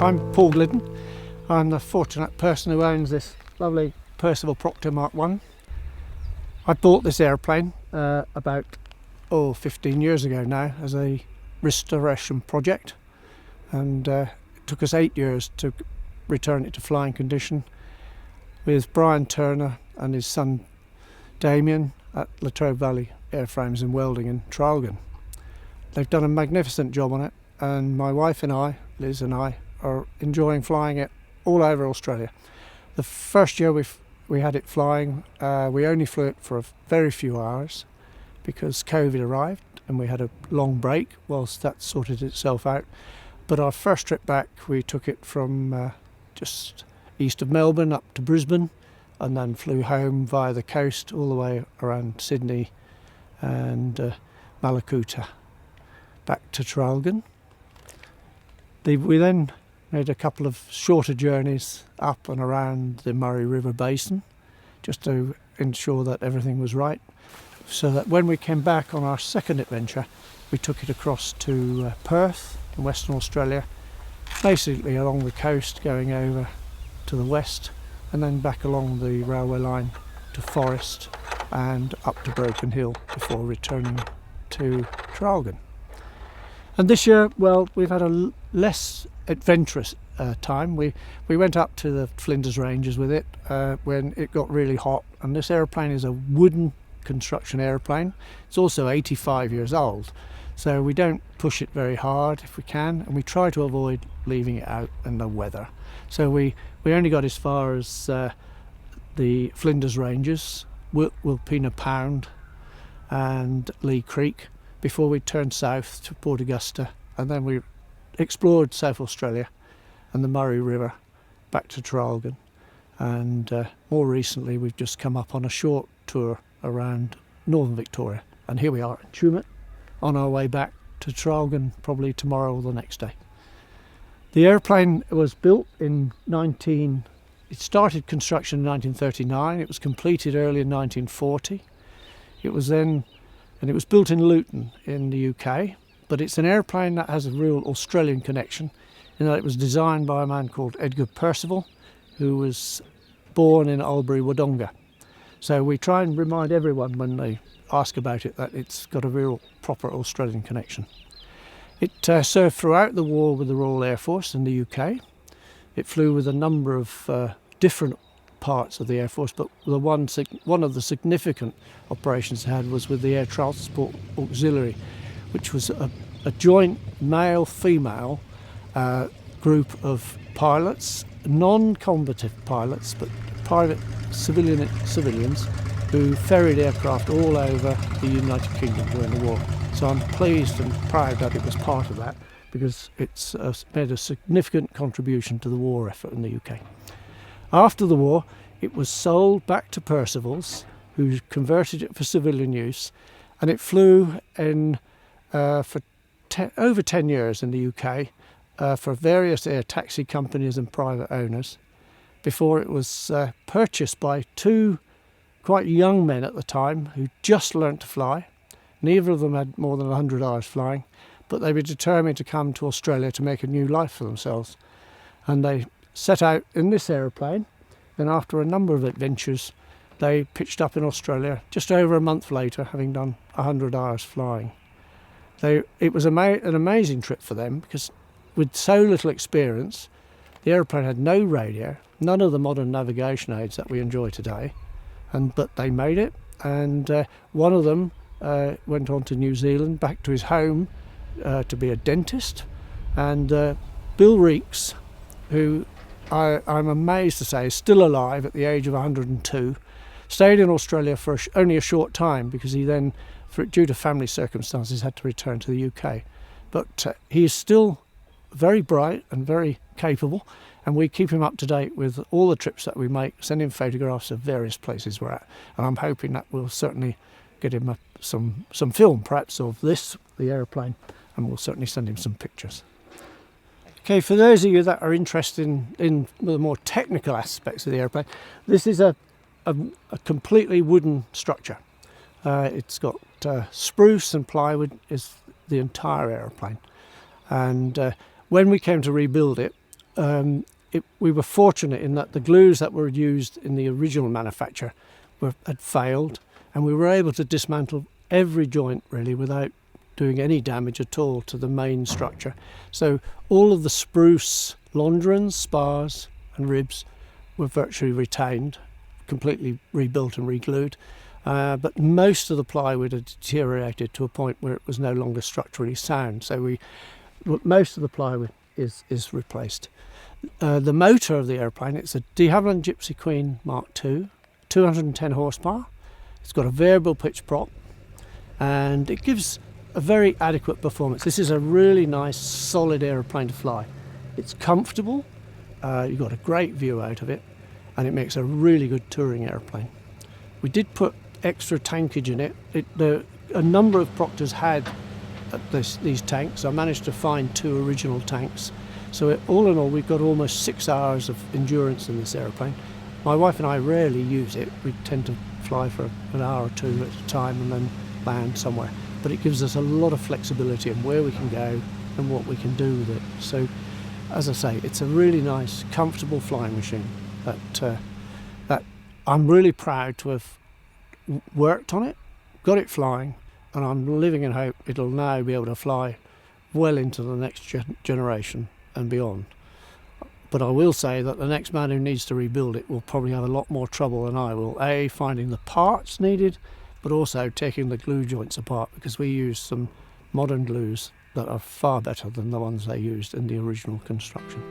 I'm Paul Glidden. I'm the fortunate person who owns this lovely Percival Proctor Mk1. I bought this airplane about 15 years ago now as a restoration project, and it took us 8 years to return it to flying condition with Brian Turner and his son Damien at Latrobe Valley Airframes and Welding in Traralgon. They've done a magnificent job on it, and my wife and I, Liz and I, are enjoying flying it all over Australia. The first year we had it flying, we only flew it for a very few hours because COVID arrived and we had a long break whilst that sorted itself out. But our first trip back, we took it from just east of Melbourne up to Brisbane, and then flew home via the coast all the way around Sydney and Malakuta back to Traralgon. We then made a couple of shorter journeys up and around the Murray River Basin just to ensure that everything was right, so that when we came back on our second adventure, we took it across to Perth in Western Australia, basically along the coast going over to the west and then back along the railway line to Forest and up to Broken Hill before returning to Traralgon. And this year, well, we've had a less adventurous time. We went up to the Flinders Ranges with it when it got really hot, and this airplane is a wooden construction airplane. It's also 85 years old, so we don't push it very hard if we can, and we try to avoid leaving it out in the weather. So we only got as far as the Flinders Ranges, Wilpena Pound and Lee Creek before we turned south to Port Augusta, and then we explored South Australia and the Murray River back to Traralgon, and more recently we've just come up on a short tour around northern Victoria, and here we are in Tumut on our way back to Traralgon probably tomorrow or the next day. The airplane was built in it started construction in 1939, it was completed early in 1940. It was built in Luton in the UK, but it's an airplane that has a real Australian connection in that it was designed by a man called Edgar Percival, who was born in Albury, Wodonga. So we try and remind everyone when they ask about it that it's got a real proper Australian connection. It served throughout the war with the Royal Air Force in the UK. It flew with a number of different parts of the Air Force, but one of the significant operations it had was with the Air Transport Auxiliary, which was a joint male-female group of pilots, non-combative pilots, but private civilians who ferried aircraft all over the United Kingdom during the war. So I'm pleased and proud that it was part of that, because it's made a significant contribution to the war effort in the UK. After the war, it was sold back to Percival's, who converted it for civilian use, and it flew for over 10 years in the UK for various air taxi companies and private owners before it was purchased by two quite young men at the time who just learnt to fly. Neither of them had more than 100 hours flying, but they were determined to come to Australia to make a new life for themselves. And they set out in this aeroplane, and after a number of adventures, they pitched up in Australia just over a month later, having done 100 hours flying. It was an amazing trip for them, because with so little experience, the aeroplane had no radio, none of the modern navigation aids that we enjoy today, but they made it. And one of them went on to New Zealand, back to his home to be a dentist. And Bill Reeks, who I'm amazed to say is still alive at the age of 102, stayed in Australia for only a short time, because he then, due to family circumstances, had to return to the UK. But he is still very bright and very capable, and we keep him up to date with all the trips that we make, send him photographs of various places we're at, and I'm hoping that will certainly get him some film perhaps of the aeroplane, and we'll certainly send him some pictures. Okay, for those of you that are interested in the more technical aspects of the airplane, this is a completely wooden structure. It's got spruce and plywood is the entire airplane, and when we came to rebuild it, we were fortunate in that the glues that were used in the original manufacture had failed, and we were able to dismantle every joint really without doing any damage at all to the main structure. So all of the spruce longerons, spars and ribs were virtually retained, completely rebuilt and reglued, but most of the plywood had deteriorated to a point where it was no longer structurally sound, so most of the plywood is replaced. The motor of the airplane, it's a de Havilland Gypsy Queen Mk1, 210 horsepower. It's got a variable pitch prop, and it gives a very adequate performance. This is a really nice solid aeroplane to fly. It's comfortable, you've got a great view out of it, and it makes a really good touring airplane. We did put extra tankage in it. A number of Proctors had these tanks. I managed to find 2 original tanks. So all in all, we've got almost 6 hours of endurance in this aeroplane. My wife and I rarely use it. We tend to fly for an hour or 2 at a time and then land somewhere. But it gives us a lot of flexibility in where we can go and what we can do with it. So, as I say, it's a really nice, comfortable flying machine that I'm really proud to have worked on it, got it flying, and I'm living in hope it'll now be able to fly well into the next generation and beyond. But I will say that the next man who needs to rebuild it will probably have a lot more trouble than I will, A, finding the parts needed, but also taking the glue joints apart, because we use some modern glues that are far better than the ones they used in the original construction.